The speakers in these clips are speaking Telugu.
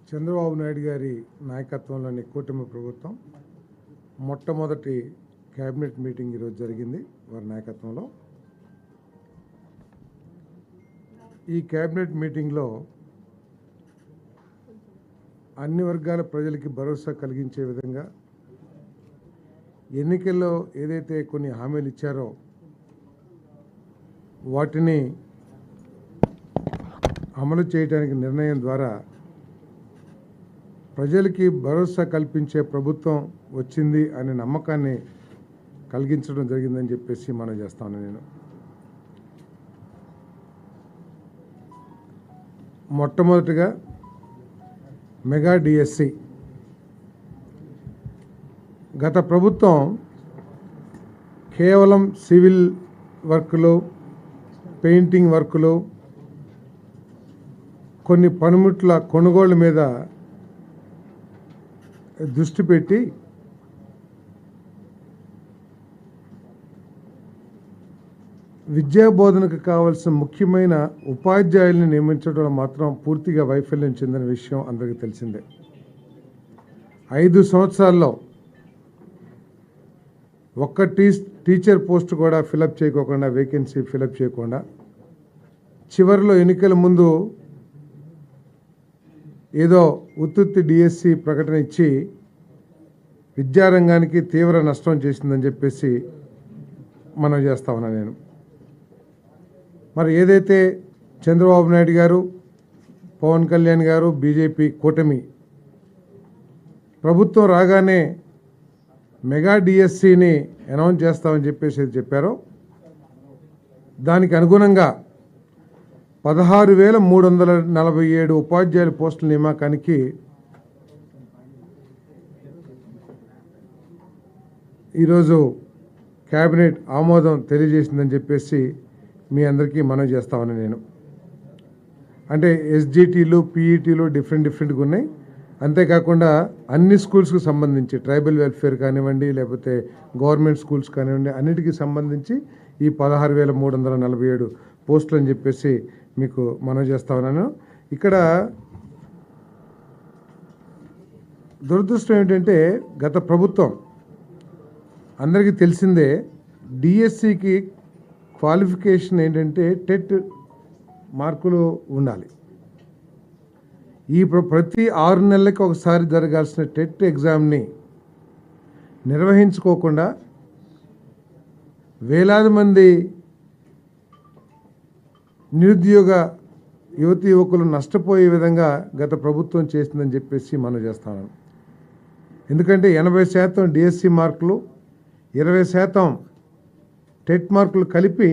చంద్రబాబు నాయుడు గారి నాయకత్వంలోని కూటమి ప్రభుత్వం మొట్టమొదటి కేబినెట్ మీటింగ్ ఈరోజు జరిగింది వారి నాయకత్వంలో. ఈ కేబినెట్ మీటింగ్లో అన్ని వర్గాల ప్రజలకి భరోసా కలిగించే విధంగా ఎన్నికల్లో ఏదైతే కొన్ని హామీలు ఇచ్చారో వాటిని అమలు చేయడానికి నిర్ణయం ద్వారా ప్రజలకి భరోసా కల్పించే ప్రభుత్వం వచ్చింది అనే నమ్మకాన్ని కలిగించడం జరిగిందని చెప్పేసి మనం చేస్తాను. నేను మొట్టమొదటిగా మెగా డిఎస్సి గత ప్రభుత్వం కేవలం సివిల్ వర్కులు, పెయింటింగ్ వర్కులు, కొన్ని పనిముట్ల కొనుగోళ్ల మీద దృష్టి పెట్టి విద్యా బోధనకు కావాల్సిన ముఖ్యమైన ఉపాధ్యాయుల్ని నియమించడంలో మాత్రం పూర్తిగా వైఫల్యం చెందిన విషయం అందరికీ తెలిసిందే. 5 సంవత్సరాల్లో ఒక్క టీచర్ పోస్ట్ కూడా ఫిలప్ చేయకోకుండా, వేకెన్సీ ఫిలప్ చేయకుండా, చివరిలో ఎన్నికల ముందు ఏదో ఉత్తుత్తి డిఎస్సి ప్రకటన ఇచ్చి విద్యారంగానికి తీవ్ర నష్టం చేసిందని చెప్పేసి మనం చేస్తా ఉన్నా. నేను మరి ఏదైతే చంద్రబాబు నాయుడు గారు, పవన్ కళ్యాణ్ గారు, బీజేపీ కూటమి ప్రభుత్వం రాగానే మెగా డిఎస్సిని అనౌన్స్ చేస్తామని చెప్పేసి చెప్పారో దానికి అనుగుణంగా 16,347 ఉపాధ్యాయుల పోస్టుల నియామకానికి ఈరోజు కేబినెట్ ఆమోదం తెలియజేసిందని చెప్పేసి మీ అందరికీ మనవి చేస్తామని. నేను అంటే ఎస్జిటీలు, పీఈటీలు డిఫరెంట్గా ఉన్నాయి. అంతేకాకుండా అన్ని స్కూల్స్కి సంబంధించి ట్రైబల్ వెల్ఫేర్ కానివ్వండి, లేకపోతే గవర్నమెంట్ స్కూల్స్ కానివ్వండి, అన్నిటికీ సంబంధించి ఈ 16,347 పోస్టులు అని చెప్పేసి మీకు మనవి చేస్తా ఉన్నాను. ఇక్కడ దురదృష్టం ఏంటంటే గత ప్రభుత్వం అందరికీ తెలిసిందే, డిఎస్సికి క్వాలిఫికేషన్ ఏంటంటే టెట్ మార్కులు ఉండాలి. ఈ ప్రతి 6 నెలలకి ఒకసారి జరగాల్సిన టెట్ ఎగ్జామ్ని నిర్వహించుకోకుండా వేలాది మంది నిరుద్యోగ యువతి యువకులు నష్టపోయే విధంగా గత ప్రభుత్వం చేసిందని చెప్పేసి మనం చేస్తాను. ఎందుకంటే 80% డిఎస్సి మార్కులు, 20% టెట్ మార్కులు కలిపి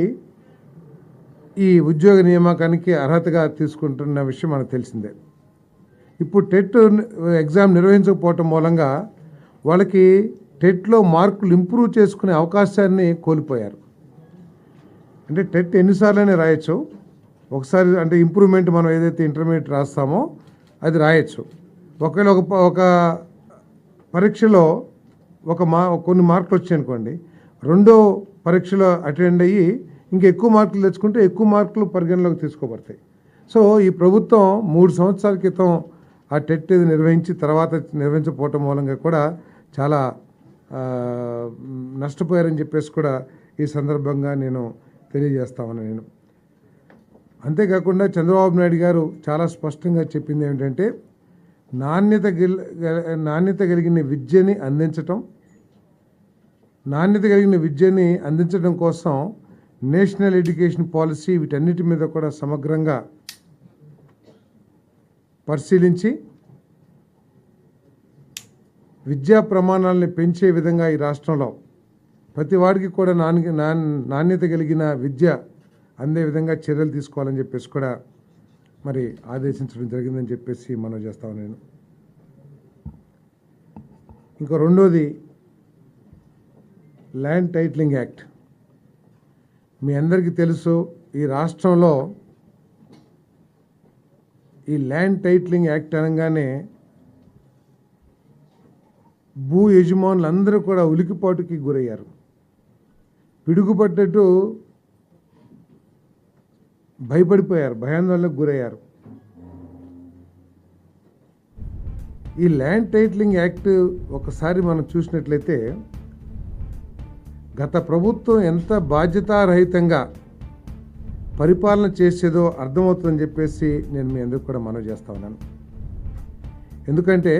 ఈ ఉద్యోగ నియామకానికి అర్హతగా తీసుకుంటున్న విషయం మనకు తెలిసిందే. ఇప్పుడు టెట్ ఎగ్జామ్ నిర్వహించకపోవటం మూలంగా వాళ్ళకి టెట్లో మార్కులు ఇంప్రూవ్ చేసుకునే అవకాశాన్ని కోల్పోయారు. అంటే టెట్ ఎన్నిసార్లైనా రాయొచ్చు, ఒకసారి అంటే ఇంప్రూవ్మెంట్ మనం ఏదైతే ఇంటర్మీడియట్ రాస్తామో అది రాయొచ్చు. ఒకవేళ ఒక పరీక్షలో కొన్ని మార్కులు వచ్చాయనుకోండి, రెండో పరీక్షలో అటెండ్ అయ్యి ఇంకెక్కువ మార్కులు తెచ్చుకుంటే ఎక్కువ మార్కులు పరిగణలోకి తీసుకోబడతాయి. సో ఈ ప్రభుత్వం 3 సంవత్సరాల క్రితం ఆ టెట్ నిర్వహించి తర్వాత నిర్వహించకపోవటం మూలంగా కూడా చాలా నష్టపోయారని చెప్పేసి కూడా ఈ సందర్భంగా నేను తెలియజేస్తామని. నేను అంతేకాకుండా చంద్రబాబు నాయుడు గారు చాలా స్పష్టంగా చెప్పింది ఏమిటంటే నాణ్యత కలిగిన విద్యని అందించడం కోసం నేషనల్ ఎడ్యుకేషన్ పాలసీ వీటన్నిటి మీద కూడా సమగ్రంగా పరిశీలించి విద్యా ప్రమాణాలని పెంచే విధంగా ఈ రాష్ట్రంలో ప్రతి వాడికి కూడా నాణ్యత కలిగిన విద్య అందే విధంగా చర్యలు తీసుకోవాలని చెప్పేసి కూడా మరి ఆదేశించడం జరిగిందని చెప్పేసి మనం చేస్తాం. నేను ఇంకా రెండోది ల్యాండ్ టైటిలింగ్ యాక్ట్. మీ అందరికీ తెలుసు, ఈ రాష్ట్రంలో ఈ ల్యాండ్ టైటిలింగ్ యాక్ట్ అనగానే భూ యజమానులు అందరూ కూడా ఉలికిపాటుకి గురయ్యారు. పిడుగుపడ్డట్టు భయపడిపోయారు, భయాందోళనకు గురయ్యారు. ఈ ల్యాండ్ టైటిలింగ్ యాక్ట్ ఒకసారి మనం చూసినట్లయితే గత ప్రభుత్వం ఎంత బాధ్యతారహితంగా పరిపాలన చేసేదో అర్థమవుతుందని చెప్పేసి నేను మీ అందరికీ కూడా మనవి చేస్తా ఉన్నాను. ఎందుకంటే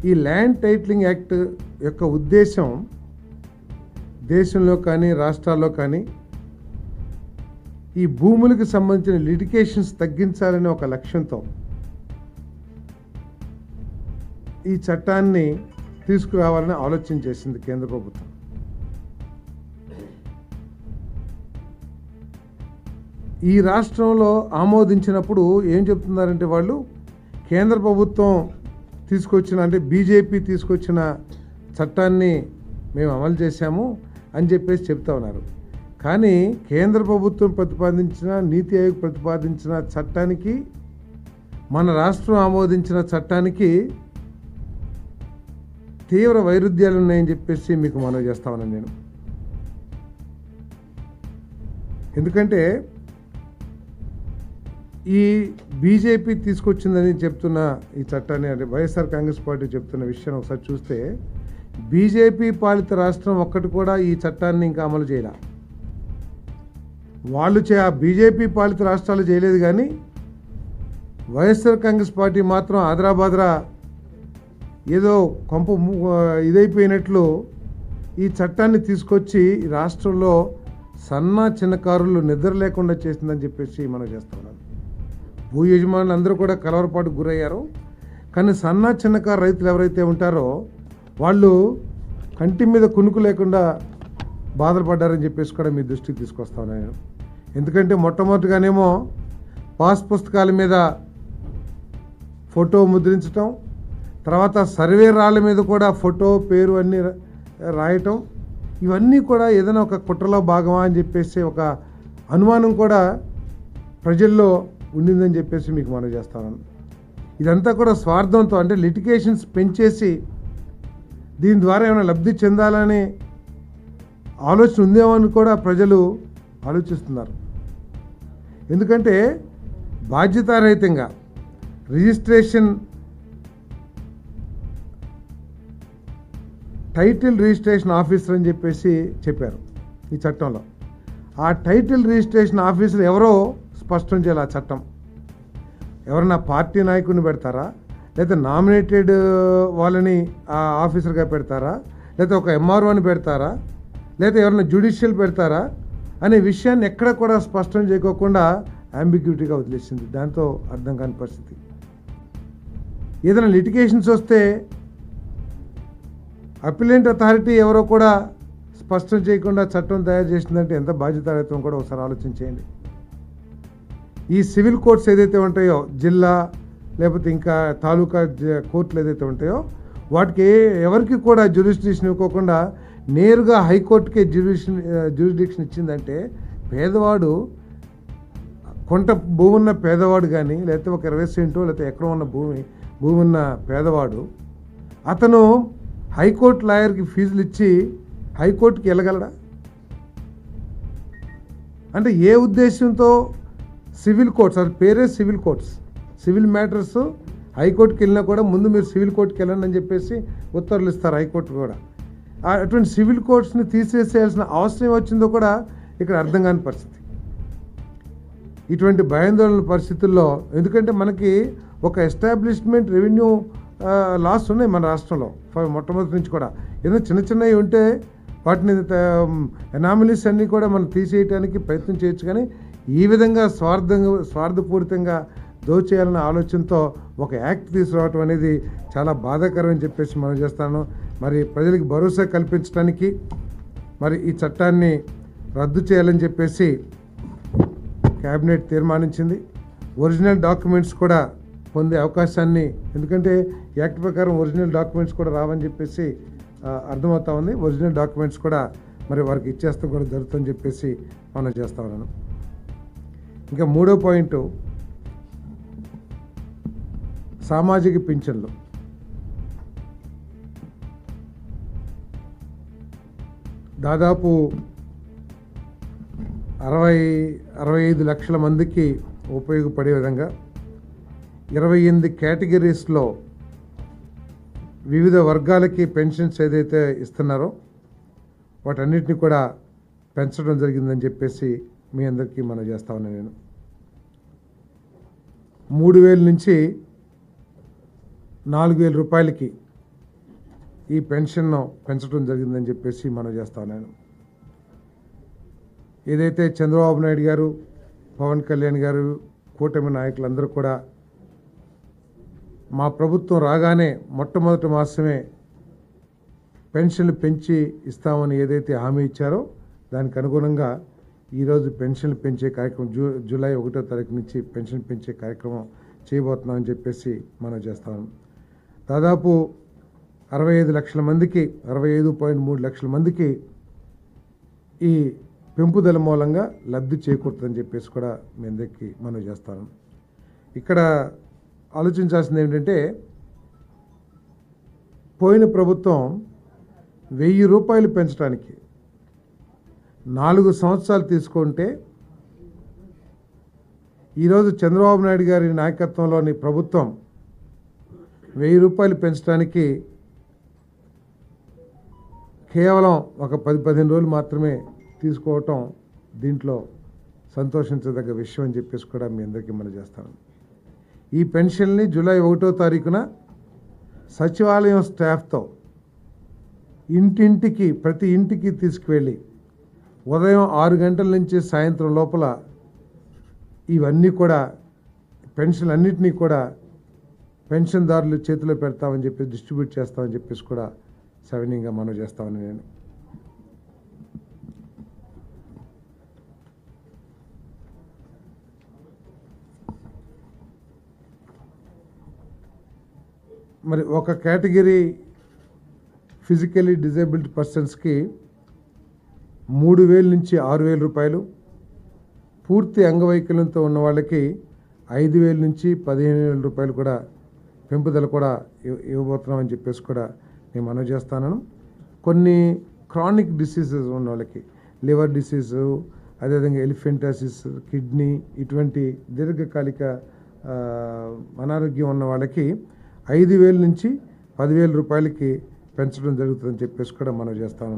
ఈ ల్యాండ్ టైటిలింగ్ యాక్ట్ యొక్క ఉద్దేశం దేశంలో కానీ రాష్ట్రాల్లో కానీ ఈ భూములకు సంబంధించిన లిటిగేషన్స్ తగ్గించాలనే ఒక లక్ష్యంతో ఈ చట్టాన్ని తీసుకురావాలని ఆలోచన చేసింది కేంద్ర ప్రభుత్వం. ఈ రాష్ట్రంలో ఆమోదించినప్పుడు ఏం చెప్తున్నారంటే వాళ్ళు కేంద్ర ప్రభుత్వం తీసుకొచ్చిన అంటే బీజేపీ తీసుకొచ్చిన చట్టాన్ని మేము అమలు చేశాము అని చెప్పేసి చెప్తా ఉన్నారు. కానీ కేంద్ర ప్రభుత్వం ప్రతిపాదించిన నీతి ఆయోగ్ ప్రతిపాదించిన చట్టానికి మన రాష్ట్రం ఆమోదించిన చట్టానికి తీవ్ర వైరుధ్యాలు ఉన్నాయని చెప్పేసి మీకు మనవి చేస్తా ఉన్నాను నేను. ఎందుకంటే ఈ బీజేపీ తీసుకొచ్చిందని చెప్తున్న ఈ చట్టాన్ని అంటే వైఎస్ఆర్ కాంగ్రెస్ పార్టీ చెప్తున్న విషయాన్ని ఒకసారి చూస్తే బీజేపీ పాలిత రాష్ట్రం ఒక్కటి కూడా ఈ చట్టాన్ని ఇంకా అమలు చేయలే. వాళ్ళు ఆ బీజేపీ పాలిత రాష్ట్రాలు చేయలేదు, కానీ వైఎస్ఆర్ కాంగ్రెస్ పార్టీ మాత్రం ఆదరాబాదరా ఏదో కొంప ఇదైపోయినట్లు ఈ చట్టాన్ని తీసుకొచ్చి రాష్ట్రంలో సన్న చిన్నకారులు నిద్ర లేకుండా చేసిందని చెప్పేసి మనం చేస్తా ఉన్నాం. భూ యజమానులు అందరూ కూడా కలవరపాటుకు గురయ్యారు. కానీ సన్న చిన్నకారు రైతులు ఎవరైతే ఉంటారో వాళ్ళు కంటి మీద కునుకు లేకుండా బాధలు పడ్డారని చెప్పేసి కూడా మీ దృష్టికి తీసుకొస్తాను నేను. ఎందుకంటే మొట్టమొదటిగానేమో పాస్ పుస్తకాల మీద ఫోటో ముద్రించటం, తర్వాత సర్వే రాళ్ళ మీద కూడా ఫోటో పేరు అన్నీ రాయటం, ఇవన్నీ కూడా ఏదైనా ఒక కుట్రలో భాగమా అని చెప్పేసి ఒక అనుమానం కూడా ప్రజల్లో ఉండిందని చెప్పేసి మీకు మనవి చేస్తాను. ఇదంతా కూడా స్వార్థంతో అంటే లిటిగేషన్స్ పెంచేసి దీని ద్వారా ఏమైనా లబ్ధి చెందాలనే ఆలోచన ఉందేమో అని కూడా ప్రజలు ఆలోచిస్తున్నారు. ఎందుకంటే బాధ్యతారహితంగా రిజిస్ట్రేషన్ టైటిల్ రిజిస్ట్రేషన్ ఆఫీసర్ అని చెప్పేసి చెప్పారు ఈ చట్టంలో. ఆ టైటిల్ రిజిస్ట్రేషన్ ఆఫీసర్ ఎవరో స్పష్టం చేయాలి. ఆ చట్టం ఎవరన్నా పార్టీ నాయకుడిని పెడతారా, లేదా నామినేటెడ్ వాళ్ళని ఆ ఆఫీసర్గా పెడతారా, లేదా ఒక ఎంఆర్ఓని పెడతారా, లేదా ఎవరైనా జ్యుడిషియల్ పెడతారా అనే విషయాన్ని ఎక్కడ కూడా స్పష్టం చేయకోకుండా అంబిగ్యూటీగా వదిలేసింది. దాంతో అర్థం కాని పరిస్థితి. ఏదైనా లిటిగేషన్స్ వస్తే అపిలెంట్ అథారిటీ ఎవరో కూడా స్పష్టం చేయకుండా చట్టం తయారు చేసిందంటే ఎంత బాధ్యతారహితం కూడా ఒకసారి ఆలోచించేయండి. ఈ సివిల్ కోర్ట్స్ ఏదైతే ఉంటాయో, జిల్లా లేకపోతే ఇంకా తాలూకా కోర్టులు ఏదైతే ఉంటాయో వాటికి ఎవరికి కూడా జ్యూరిస్డిక్షన్ ఇవ్వకుండా నేరుగా హైకోర్టుకే జ్యూరిస్డిక్షన్ ఇచ్చిందంటే పేదవాడు కొంత భూమి ఉన్న పేదవాడు కానీ లేకపోతే ఒక 20 సెంటో లేకపోతే ఎక్కడ ఉన్న భూమి ఉన్న పేదవాడు అతను హైకోర్టు లాయర్కి ఫీజులు ఇచ్చి హైకోర్టుకి వెళ్ళగలడా? అంటే ఏ ఉద్దేశంతో సివిల్ కోర్ట్స్, అది పేరే సివిల్ కోర్ట్స్, సివిల్ మ్యాటర్స్ హైకోర్టుకి వెళ్ళినా కూడా ముందు మీరు సివిల్ కోర్టుకి వెళ్ళండి అని చెప్పేసి ఉత్తర్వులు ఇస్తారు హైకోర్టు కూడా. అటువంటి సివిల్ కోర్ట్స్ని తీసేసేయాల్సిన అవసరం వచ్చిందో కూడా ఇక్కడ అర్థం కాని పరిస్థితి. ఇటువంటి భయాందోళన పరిస్థితుల్లో, ఎందుకంటే మనకి ఒక ఎస్టాబ్లిష్మెంట్ రెవెన్యూ లాస్ ఉన్నాయి మన రాష్ట్రంలో మొట్టమొదటి నుంచి కూడా. ఏదో చిన్న చిన్నవి ఉంటే వాటిని ఎనామిలీస్ అన్నీ కూడా మనం తీసేయడానికి ప్రయత్నం చేయొచ్చు, కానీ ఈ విధంగా స్వార్థపూరితంగా దోచేయాలన్న ఆలోచనతో ఒక యాక్ట్ తీసుకురావటం అనేది చాలా బాధాకరం అని చెప్పేసి మనం చేస్తాను. మరి ప్రజలకు భరోసా కల్పించడానికి మరి ఈ చట్టాన్ని రద్దు చేయాలని చెప్పేసి క్యాబినెట్ తీర్మానించింది. ఒరిజినల్ డాక్యుమెంట్స్ కూడా పొందే అవకాశాన్ని, ఎందుకంటే యాక్ట్ ప్రకారం ఒరిజినల్ డాక్యుమెంట్స్ కూడా రావని చెప్పేసి అర్థమవుతా ఉంది. ఒరిజినల్ డాక్యుమెంట్స్ కూడా మరి వారికి ఇచ్చేస్తాం కూడా జరుగుతుందని చెప్పేసి మనం చేస్తా ఉన్నాను. ఇంకా మూడో పాయింట్, సామాజిక పింఛన్లు. దాదాపు 65 లక్షల మందికి ఉపయోగపడే విధంగా 28 కేటగిరీస్లో వివిధ వర్గాలకి పెన్షన్స్ ఏదైతే ఇస్తున్నారో వాటన్నిటిని కూడా పెంచడం జరిగిందని చెప్పేసి మీ అందరికీ మనం చేస్తా ఉన్నాను. నేను 3,000 నుంచి 4,000 రూపాయలకి ఈ పెన్షన్ను పెంచడం జరిగిందని చెప్పేసి మనం చేస్తా ఉన్నాను. ఏదైతే చంద్రబాబు నాయుడు గారు, పవన్ కళ్యాణ్ గారు, కూటమి నాయకులందరూ కూడా మా ప్రభుత్వం రాగానే మొట్టమొదటి మాసమే పెన్షన్లు పెంచి ఇస్తామని ఏదైతే హామీ ఇచ్చారో దానికి అనుగుణంగా ఈరోజు పెన్షన్లు పెంచే కార్యక్రమం జూలై 1వ తారీఖు నుంచి పెన్షన్ పెంచే కార్యక్రమం చేయబోతున్నామని చెప్పేసి మనం చేస్తాము. దాదాపు 65 లక్షల మందికి 65.3 లక్షల మందికి ఈ పెంపుదల మూలంగా లబ్ధి చేకూరుతుందని చెప్పేసి కూడా మీ అందరికీ మనం చేస్తాను. ఇక్కడ ఆలోచించాల్సింది ఏంటంటే పోయిన ప్రభుత్వం 1,000 రూపాయలు పెంచడానికి 4 సంవత్సరాలు తీసుకుంటే ఈరోజు చంద్రబాబు నాయుడు గారి నాయకత్వంలోని ప్రభుత్వం 1,000 రూపాయలు పెంచడానికి కేవలం ఒక 10-15 రోజులు మాత్రమే తీసుకోవటం దీంట్లో సంతోషించదగ్గ విషయం అని చెప్పేసి కూడా మీ అందరికీ మనం చేస్తాను. ఈ పెన్షన్ని జూలై 1వ తారీఖున సచివాలయం స్టాఫ్తో ఇంటింటికి ప్రతి ఇంటికి తీసుకువెళ్ళి ఉదయం 6 గంటల నుంచి సాయంత్రం లోపల ఇవన్నీ కూడా పెన్షన్లన్నింటినీ కూడా పెన్షన్దారులు చేతిలో పెడతామని చెప్పి డిస్ట్రిబ్యూట్ చేస్తామని చెప్పేసి కూడా సవినీయంగా మనం చేస్తామని నేను మరి ఒక కేటగిరీ ఫిజికలీ డిజేబుల్డ్ పర్సన్స్కి 3,000 నుంచి 6,000 రూపాయలు, పూర్తి అంగవైకల్యంతో ఉన్న వాళ్ళకి 5,000 నుంచి 15,000 రూపాయలు కూడా పెంపుదల కూడా ఇవ్వబోతున్నామని చెప్పేసి కూడా నేను మనవి చేస్తాను. కొన్ని క్రానిక్ డిసీజెస్ ఉన్న వాళ్ళకి లివర్ డిసీజు, అదేవిధంగా ఎలిఫెంటాసిస్, కిడ్నీ ఇటువంటి దీర్ఘకాలిక అనారోగ్యం ఉన్న వాళ్ళకి 5,000 నుంచి 10,000 రూపాయలకి పెంచడం జరుగుతుందని చెప్పేసి కూడా మనం చేస్తాము.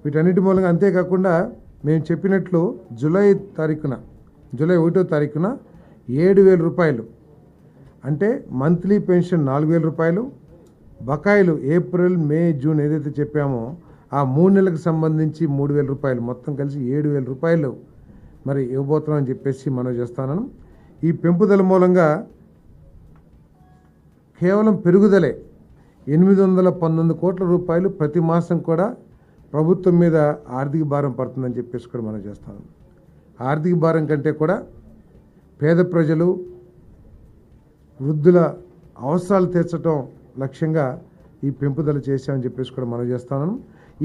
వీటన్నిటి మూలంగా అంతేకాకుండా మేము చెప్పినట్లు జూలై 1వ తారీఖున 7,000 రూపాయలు అంటే మంత్లీ పెన్షన్ 4,000 రూపాయలు, బకాయిలు ఏప్రిల్, మే, జూన్ ఏదైతే చెప్పామో ఆ 3 నెలలకు సంబంధించి 3,000 రూపాయలు మొత్తం కలిసి 7,000 రూపాయలు మరి ఇవ్వబోతున్నామని చెప్పేసి మనం చేస్తాను. ఈ పెంపుదల మూలంగా కేవలం పెరుగుదలే 819 కోట్ల రూపాయలు ప్రతి మాసం కూడా ప్రభుత్వం మీద ఆర్థిక భారం పడుతుందని చెప్పేసి కూడా మనం చేస్తాం. ఆర్థిక భారం కంటే కూడా పేద ప్రజలు, వృద్ధుల అవసరాలు తీర్చడం లక్ష్యంగా ఈ పెంపుదల చేశామని చెప్పేసి కూడా మనం చేస్తాను.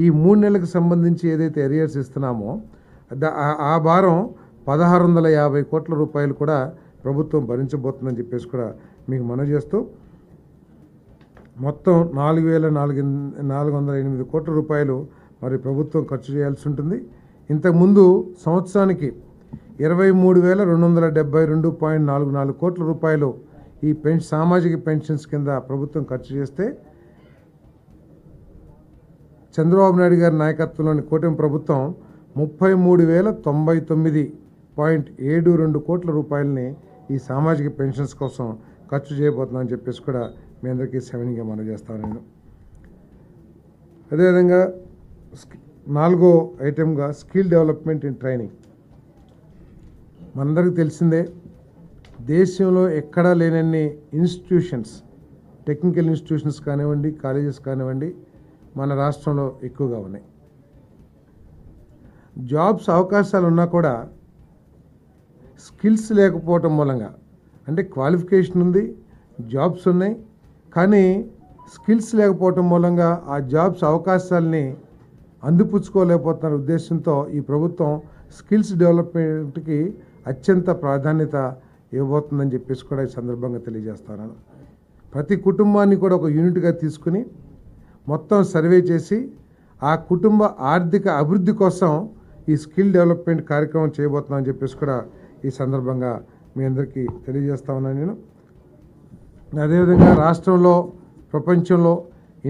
ఈ 3 నెలలకు సంబంధించి ఏదైతే ఎరియర్స్ ఇస్తున్నామో ఆ భారం 1,650 కోట్ల రూపాయలు కూడా ప్రభుత్వం భరించబోతుందని చెప్పేసి కూడా మీకు మనవి చేస్తూ మొత్తం 4,408 కోట్ల రూపాయలు మరి ప్రభుత్వం ఖర్చు చేయాల్సి ఉంటుంది. ఇంతకుముందు సంవత్సరానికి 23,272.44 కోట్ల రూపాయలు ఈ సామాజిక పెన్షన్స్ కింద ప్రభుత్వం ఖర్చు చేస్తే చంద్రబాబు నాయుడు గారి నాయకత్వంలోని కూటమి ప్రభుత్వం 33,099.72 కోట్ల రూపాయలని ఈ సామాజిక పెన్షన్స్ కోసం ఖర్చు చేయబోతున్నామని చెప్పేసి కూడా మీ అందరికీ సవినీయంగా మనం చేస్తాను. నేను అదేవిధంగా 4వ ఐటెంగా స్కిల్ డెవలప్మెంట్ అండ్ ట్రైనింగ్. మనందరికీ తెలిసిందే దేశంలో ఎక్కడా లేనన్ని ఇన్స్టిట్యూషన్స్, టెక్నికల్ ఇన్స్టిట్యూషన్స్ కానివ్వండి, కాలేజెస్ కానివ్వండి మన రాష్ట్రంలో ఎక్కువగా ఉన్నాయి. జాబ్స్ అవకాశాలు ఉన్నా కూడా స్కిల్స్ లేకపోవటం మూలంగా, అంటే క్వాలిఫికేషన్ ఉంది, జాబ్స్ ఉన్నాయి, కానీ స్కిల్స్ లేకపోవటం మూలంగా ఆ జాబ్స్ అవకాశాలని అందిపుచ్చుకోలేకపోతున్న ఉద్దేశంతో ఈ ప్రభుత్వం స్కిల్స్ డెవలప్మెంట్కి అత్యంత ప్రాధాన్యత ఇవ్వబోతుందని చెప్పేసి కూడా ఈ సందర్భంగా తెలియజేస్తాను. ప్రతి కుటుంబాన్ని కూడా ఒక యూనిట్గా తీసుకుని మొత్తం సర్వే చేసి ఆ కుటుంబ ఆర్థిక అభివృద్ధి కోసం ఈ స్కిల్ డెవలప్మెంట్ కార్యక్రమం చేయబోతున్నామని చెప్పేసి కూడా ఈ సందర్భంగా మీ అందరికీ తెలియజేస్తా ఉన్నాను. నేను అదేవిధంగా రాష్ట్రంలో, ప్రపంచంలో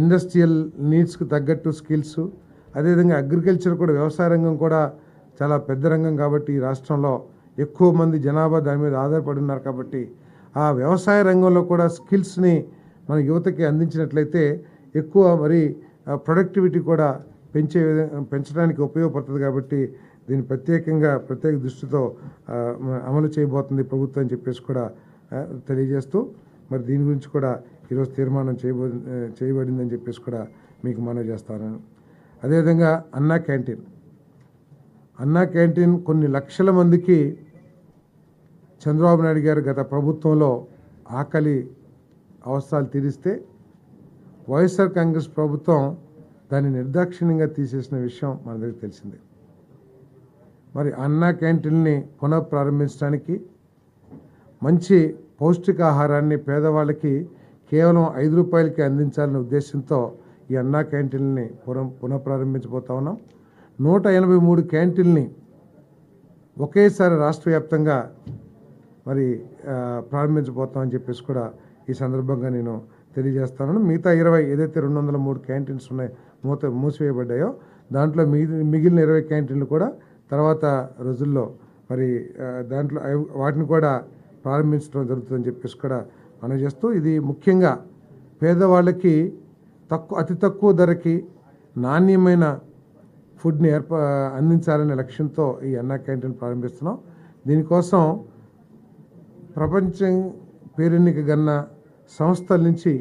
ఇండస్ట్రియల్ నీడ్స్కి తగ్గట్టు స్కిల్స్, అదేవిధంగా అగ్రికల్చర్ కూడా, వ్యవసాయ రంగం కూడా చాలా పెద్ద రంగం కాబట్టి ఈ రాష్ట్రంలో ఎక్కువ మంది జనాభా దాని మీద ఆధారపడి ఉన్నారు కాబట్టి ఆ వ్యవసాయ రంగంలో కూడా స్కిల్స్ని మన యువతకి అందించినట్లయితే ఎక్కువ మరి ప్రొడక్టివిటీ కూడా పెంచడానికి ఉపయోగపడుతుంది కాబట్టి దీన్ని ప్రత్యేక దృష్టితో అమలు చేయబోతుంది ప్రభుత్వం అని చెప్పేసి కూడా తెలియజేస్తూ, మరి దీని గురించి కూడా ఈరోజు తీర్మానం చేయబడిందని చెప్పేసి కూడా మీకు మనవి చేస్తాను. అదేవిధంగా అన్నా క్యాంటీన్ కొన్ని లక్షల మందికి చంద్రబాబు నాయుడు గారు గత ప్రభుత్వంలో ఆకలి అవసరాలు తీరిస్తే వైఎస్ఆర్ కాంగ్రెస్ ప్రభుత్వం దాన్ని నిర్దాక్షిణ్యంగా తీసేసిన విషయం మనందరికీ తెలిసిందే. మరి అన్నా క్యాంటీన్ని పునఃప్రారంభించడానికి, మంచి పౌష్టికాహారాన్ని పేదవాళ్ళకి కేవలం 5 రూపాయలకి అందించాలనే ఉద్దేశంతో ఈ అన్నా క్యాంటీన్ని పునఃప్రారంభించబోతా ఉన్నాం. 183 క్యాంటీన్ని ఒకేసారి రాష్ట్ర వ్యాప్తంగా మరి ప్రారంభించబోతామని చెప్పేసి కూడా ఈ సందర్భంగా నేను తెలియజేస్తాను. మిగతా 20 ఏదైతే 203 క్యాంటీన్స్ మూసివేయబడ్డాయో దాంట్లో మిగిలిన 20 క్యాంటీన్లు కూడా తర్వాత రోజుల్లో మరి దాంట్లో వాటిని కూడా ప్రారంభించడం జరుగుతుందని చెప్పేసి కూడా మనం చేస్తూ, ఇది ముఖ్యంగా పేదవాళ్ళకి అతి తక్కువ ధరకి నాణ్యమైన ఫుడ్ని అందించాలనే లక్ష్యంతో ఈ అన్నా క్యాంటీన్ ప్రారంభిస్తున్నాం. దీనికోసం ప్రపంచం పేరెన్నికగన్న సంస్థల నుంచి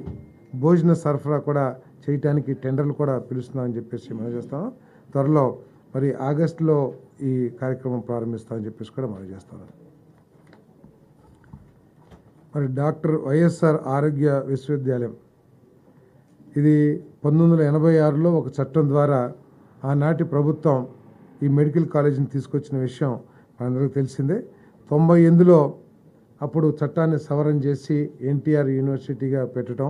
భోజన సరఫరా కూడా చేయడానికి టెండర్లు కూడా పిలుస్తున్నామని చెప్పేసి మనం చేస్తాం. త్వరలో మరి ఆగస్టులో ఈ కార్యక్రమం ప్రారంభిస్తామని చెప్పేసి కూడా మనం చేస్తాం. మరి డాక్టర్ వైఎస్ఆర్ ఆరోగ్య విశ్వవిద్యాలయం ఇది 1986లో ఒక చట్టం ద్వారా ఆనాటి ప్రభుత్వం ఈ మెడికల్ కాలేజీని తీసుకొచ్చిన విషయం మనందరికీ తెలిసిందే. 98లో అప్పుడు చట్టాన్ని సవరణ చేసి ఎన్టీఆర్ యూనివర్సిటీగా పెట్టడం,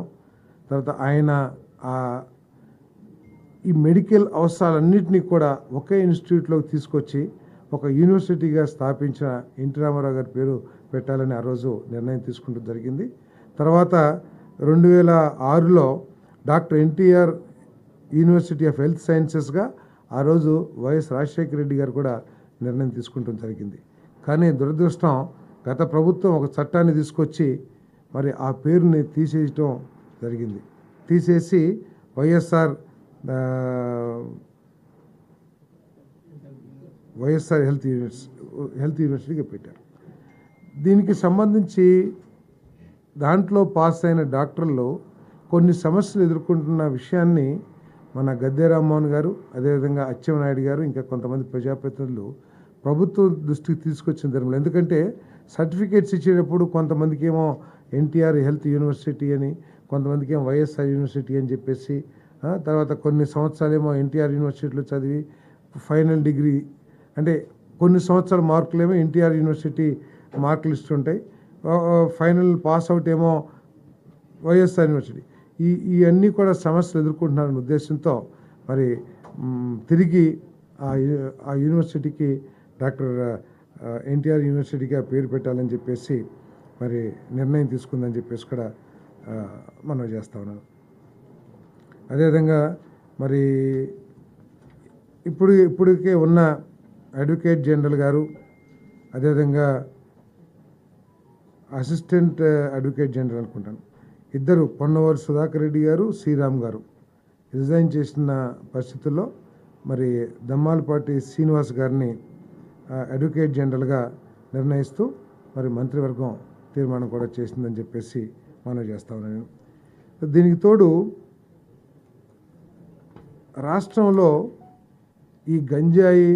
తర్వాత ఆయన ఈ మెడికల్ అవసరాలన్నింటినీ కూడా ఒకే ఇన్స్టిట్యూట్లోకి తీసుకొచ్చి ఒక యూనివర్సిటీగా స్థాపించిన ఎన్టీ రామారావు గారి పేరు పెట్టాలని ఆ రోజు నిర్ణయం తీసుకుంటూ జరిగింది. తర్వాత 2006లో doctor NTR university of health సైన్సెస్గా ఆ రోజు వైఎస్ రాజశేఖర రెడ్డి గారు కూడా నిర్ణయం తీసుకుంటూ జరిగింది. కానీ దురదృష్టం, గత ప్రభుత్వం ఒక చట్టాన్ని తీసుకొచ్చి మరి ఆ పేరుని తీసేయటం జరిగింది. తీసేసి వైఎస్ఆర్ హెల్త్ యూనివర్సిటీగా పెట్టారు. దీనికి సంబంధించి దాంట్లో పాస్ అయిన డాక్టర్లు కొన్ని సమస్యలు ఎదుర్కొంటున్న విషయాన్ని మన గద్దె రామ్మోహన్ గారు, అదేవిధంగా అచ్చెన్నాయుడు గారు, ఇంకా కొంతమంది ప్రజాప్రతినిధులు ప్రభుత్వం దృష్టికి తీసుకొచ్చిన ధర్మంలో. ఎందుకంటే సర్టిఫికేట్స్ ఇచ్చేటప్పుడు కొంతమందికి ఏమో ఎన్టీఆర్ హెల్త్ యూనివర్సిటీ అని, కొంతమందికి ఏమో వైఎస్ఆర్ యూనివర్సిటీ అని చెప్పేసి, తర్వాత కొన్ని సంవత్సరాలేమో ఎన్టీఆర్ యూనివర్సిటీలో చదివి ఫైనల్ డిగ్రీ అంటే కొన్ని సంవత్సరాల మార్కులేమో ఎన్టీఆర్ యూనివర్సిటీ మార్కులు ఇస్తుంటాయి, ఫైనల్ పాస్ అవుట్ ఏమో వైఎస్ఆర్ యూనివర్సిటీ. ఇవన్నీ కూడా సమస్యలు ఎదుర్కొంటున్నారనే ఉద్దేశంతో మరి తిరిగి ఆ యూనివర్సిటీకి డాక్టర్ ఎన్టీఆర్ యూనివర్సిటీగా పేరు పెట్టాలని చెప్పేసి మరి నిర్ణయం తీసుకుందని చెప్పేసి కూడా మనం చేస్తా ఉన్నాం. అదేవిధంగా మరి ఇప్పటికే ఉన్న అడ్వకేట్ జనరల్ గారు, అదేవిధంగా అసిస్టెంట్ అడ్వకేట్ జనరల్ అనుకుంటాను, ఇద్దరు పొన్నవరు సుధాకర్ రెడ్డి గారు, శ్రీరామ్ గారు రిజైన్ చేసిన పరిస్థితుల్లో మరి దమ్మాలపాటి శ్రీనివాస్ గారిని అడ్వకేట్ జనరల్గా నిర్ణయిస్తూ మరి మంత్రివర్గం తీర్మానం కూడా చేసిందని చెప్పేసి మనం చేస్తా ఉన్నాను. దీనికి తోడు రాష్ట్రంలో ఈ గంజాయి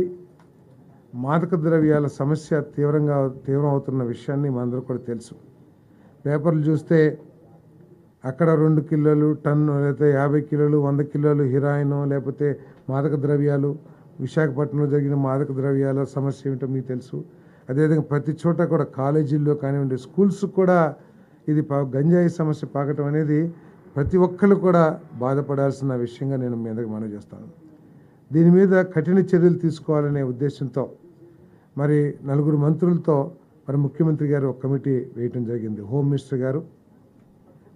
మాదక ద్రవ్యాల సమస్య తీవ్రం అవుతున్న విషయాన్ని మనందరూ కూడా తెలుసు. పేపర్లు చూస్తే అక్కడ 2 కిలోలు టన్ను, లేకపోతే 50 కిలోలు 100 కిలోలు హీరాయిన్, లేకపోతే మాదక ద్రవ్యాలు. విశాఖపట్నంలో జరిగిన మాదక ద్రవ్యాల సమస్య ఏమిటో మీకు తెలుసు. అదేవిధంగా ప్రతి చోట కూడా కాలేజీల్లో కానివ్వండి, స్కూల్స్ కూడా ఇది గంజాయి సమస్య పాకటం అనేది ప్రతి ఒక్కరు కూడా బాధపడాల్సిన విషయంగా నేను మీ అందరికి మనవి చేస్తాను. దీని మీద కఠిన చర్యలు తీసుకోవాలనే ఉద్దేశంతో మరి 4 మంత్రులతో మరి ముఖ్యమంత్రి గారు ఒక కమిటీ వేయటం జరిగింది. హోమ్ మినిస్టర్ గారు,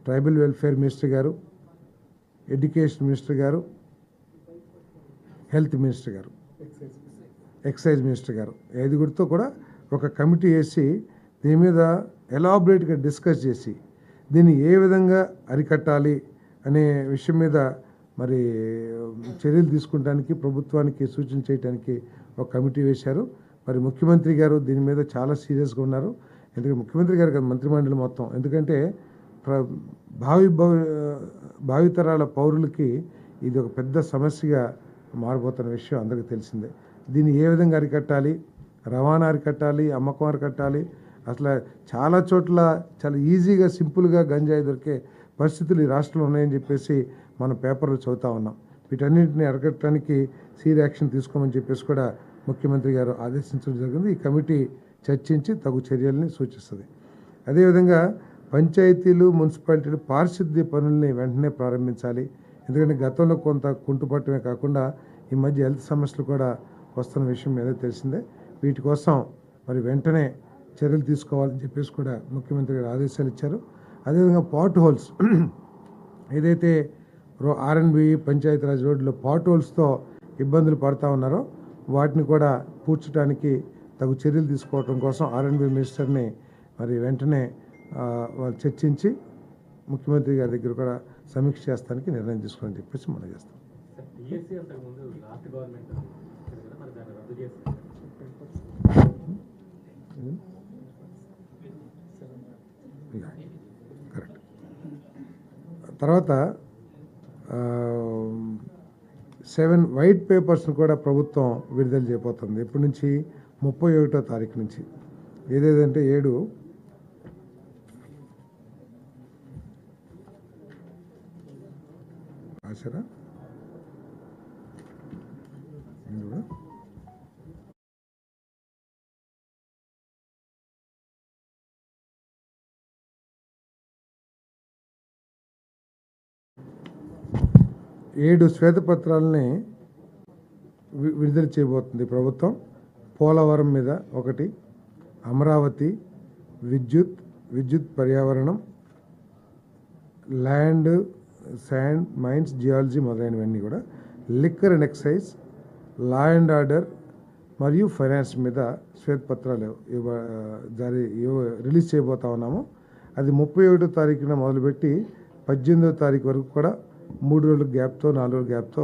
ట్రైబల్ వెల్ఫేర్ మినిస్టర్ గారు, ఎడ్యుకేషన్ మినిస్టర్ గారు, హెల్త్ మినిస్టర్ గారు, ఎక్సైజ్ మినిస్టర్ గారు, ఐదుగురితో కూడా ఒక కమిటీ వేసి దీని మీద ఎలాబరేట్గా డిస్కస్ చేసి దీన్ని ఏ విధంగా అరికట్టాలి అనే విషయం మీద మరి చర్యలు తీసుకుంటానికి ప్రభుత్వానికి సూచన చేయడానికి ఒక కమిటీ వేశారు. మరి ముఖ్యమంత్రి గారు దీని మీద చాలా సీరియస్గా ఉన్నారు. ఎందుకంటే ముఖ్యమంత్రి గారు కదా మంత్రిమండలి మొత్తం, ఎందుకంటే భావితరాల పౌరులకి ఇది ఒక పెద్ద సమస్యగా మారిపోతున్న విషయం అందరికీ తెలిసిందే. దీన్ని ఏ విధంగా అరికట్టాలి, రవాణా అరికట్టాలి, అమ్మకం అరికట్టాలి, అసలు చాలా చోట్ల చాలా ఈజీగా సింపుల్గా గంజాయి దొరికే పరిస్థితులు ఈ రాష్ట్రంలో ఉన్నాయని చెప్పేసి మనం పేపర్లో చదువుతూ ఉన్నాం. వీటన్నింటినీ అరికట్టడానికి సీరియస్ యాక్షన్ తీసుకోమని చెప్పేసి కూడా ముఖ్యమంత్రి గారు ఆదేశించడం జరిగింది. ఈ కమిటీ చర్చించి తగు చర్యల్ని సూచిస్తుంది. అదేవిధంగా పంచాయతీలు, మున్సిపాలిటీలు పారిశుద్ధ్య పనుల్ని వెంటనే ప్రారంభించాలి. ఎందుకంటే గతంలో కొంత కుంటుపట్టమే కాకుండా ఈ మధ్య హెల్త్ సమస్యలు కూడా వస్తున్న విషయం ఏదో తెలిసిందే. వీటి కోసం మరి వెంటనే చర్యలు తీసుకోవాలని చెప్పేసి కూడా ముఖ్యమంత్రి గారు ఆదేశాలు ఇచ్చారు. అదేవిధంగా పాట్ హోల్స్ ఏదైతే ఆర్ఎన్బి పంచాయతీరాజ్ రోడ్లో పాట్ హోల్స్తో ఇబ్బందులు పడుతూ ఉన్నారో వాటిని కూడా పూడ్చడానికి తగు చర్యలు తీసుకోవడం కోసం ఆర్ఎన్బి మినిస్టర్ని మరి వెంటనే వాళ్ళు చర్చించి ముఖ్యమంత్రి గారి దగ్గర కూడా సమీక్ష చేస్తానికి నిర్ణయం తీసుకోవాలని చెప్పేసి మనం చేస్తాం. కరెక్ట్. తర్వాత 7 వైట్ పేపర్స్ను కూడా ప్రభుత్వం విడుదల చేయబోతుంది. ఎప్పటి నుంచి? 31వ తారీఖు నుంచి. ఏదేదంటే 7 ఆశరా ఏడు శ్వేతపత్రాలని విడుదల చేయబోతుంది ప్రభుత్వం. పోలవరం మీద 1, అమరావతి, విద్యుత్ పర్యావరణం, ల్యాండ్, శాండ్, మైన్స్, జియాలజీ మొదలైనవన్నీ కూడా, liquor and excise, law and order మరియు ఫైనాన్స్ మీద శ్వేతపత్రాలు రిలీజ్ చేయబోతా ఉన్నాము. అది 31వ తారీఖున మొదలుపెట్టి 18వ తారీఖు వరకు కూడా 3 రోజుల గ్యాప్తో 4 రోజుల గ్యాప్తో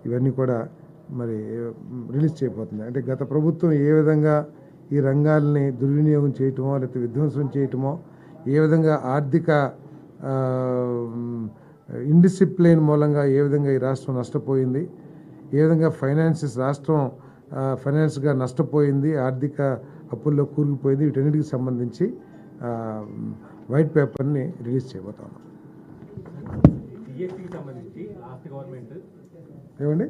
ఇవన్నీ కూడా మరి రిలీజ్ చేయబోతుంది. అంటే గత ప్రభుత్వం ఏ విధంగా ఈ రంగాల్ని దుర్వినియోగం చేయటమో లేకపోతే విధ్వంసం చేయటమో, ఏ విధంగా ఆర్థిక ఇండిసిప్లిన్ మూలంగా ఏ విధంగా ఈ రాష్ట్రం నష్టపోయింది, ఏ విధంగా రాష్ట్రం ఫైనాన్స్గా నష్టపోయింది, ఆర్థిక అప్పుల్లో కూరుకుపోయింది, వీటన్నిటికి సంబంధించి వైట్ పేపర్ని రిలీజ్ చేయబోతాం. ఏమండి?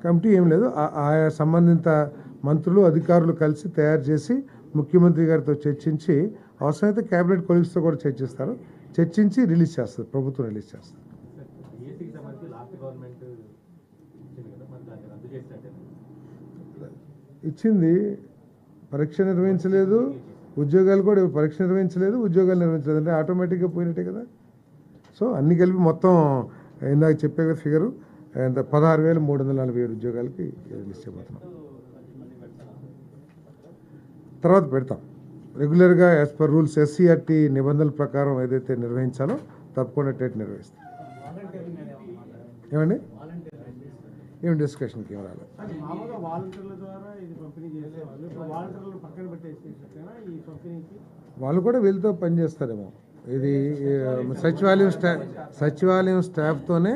కమిటీ ఏం లేదు, ఆయా సంబంధిత మంత్రులు, అధికారులు కలిసి తయారు చేసి ముఖ్యమంత్రి గారితో చర్చించి అవసరమైతే కేబినెట్ కొలీగ్స్తో కూడా చర్చించి రిలీజ్ చేస్తారు, ప్రభుత్వం రిలీజ్ చేస్తుంది. ఇచ్చింది, పరీక్ష నిర్వహించలేదు, ఉద్యోగాలు కూడా పరీక్ష నిర్వహించలేదు, ఉద్యోగాలు నిర్వహించలేదు అంటే ఆటోమేటిక్గా పోయినట్టే కదా. సో అన్ని కలిపి మొత్తం ఇందాక చెప్పే కదా ఫిగరు, 16,347 ఉద్యోగాలకి రిలీజ్ చేయబోతున్నాం. తర్వాత పెడతాం రెగ్యులర్గా యాజ్ పర్ రూల్స్ ఎస్సీఆర్టీ నిబంధనల ప్రకారం ఏదైతే నిర్వహించాలో తప్పకుండా టెట్ నిర్వహిస్తాం. ఏమండి? ఏం డిస్కషన్కి ఏం రాలేదు. వాళ్ళు కూడా వీళ్ళతో పనిచేస్తారేమో. ఇది సచివాలయం స్టాఫ్తోనే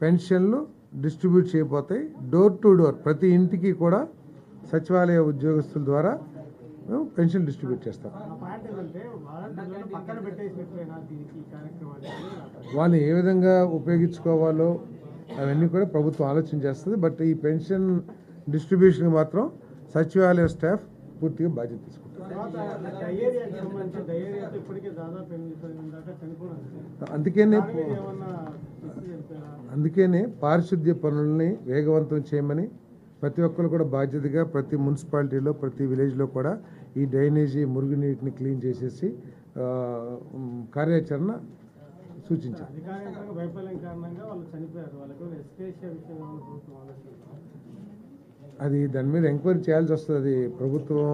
పెన్షన్లు డిస్ట్రిబ్యూట్ చేయబోతాయి. డోర్ టు డోర్ ప్రతి ఇంటికి కూడా సచివాలయ ఉద్యోగస్తుల ద్వారా మేము పెన్షన్ డిస్ట్రిబ్యూట్ చేస్తాం. వాళ్ళు ఏ విధంగా ఉపయోగించుకోవాలో అవన్నీ కూడా ప్రభుత్వం ఆలోచన చేస్తుంది. బట్ ఈ పెన్షన్ డిస్ట్రిబ్యూషన్ మాత్రం సచివాలయ స్టాఫ్ పూర్తిగా బాధ్యత తీసుకుంటారు. అందుకనే పారిశుద్ధ్య పనుల్ని వేగవంతం చేయమని ప్రతి ఒక్కరు కూడా బాధ్యతగా ప్రతి మున్సిపాలిటీలో ప్రతి విలేజ్లో కూడా ఈ డ్రైనేజీ మురుగునీటిని క్లీన్ చేసేసి కార్యాచరణ సూచించారు. అధికారికంగా వైఫల్యం కారణంగా వాళ్ళు చనిపోయారు. వాళ్ళకి ఎస్కేషియా విషయంలో ప్రభుత్వం ఆలోచించారు. అది దాని మీద ఎంక్వైరీ చేయాల్సి వస్తుంది. ప్రభుత్వం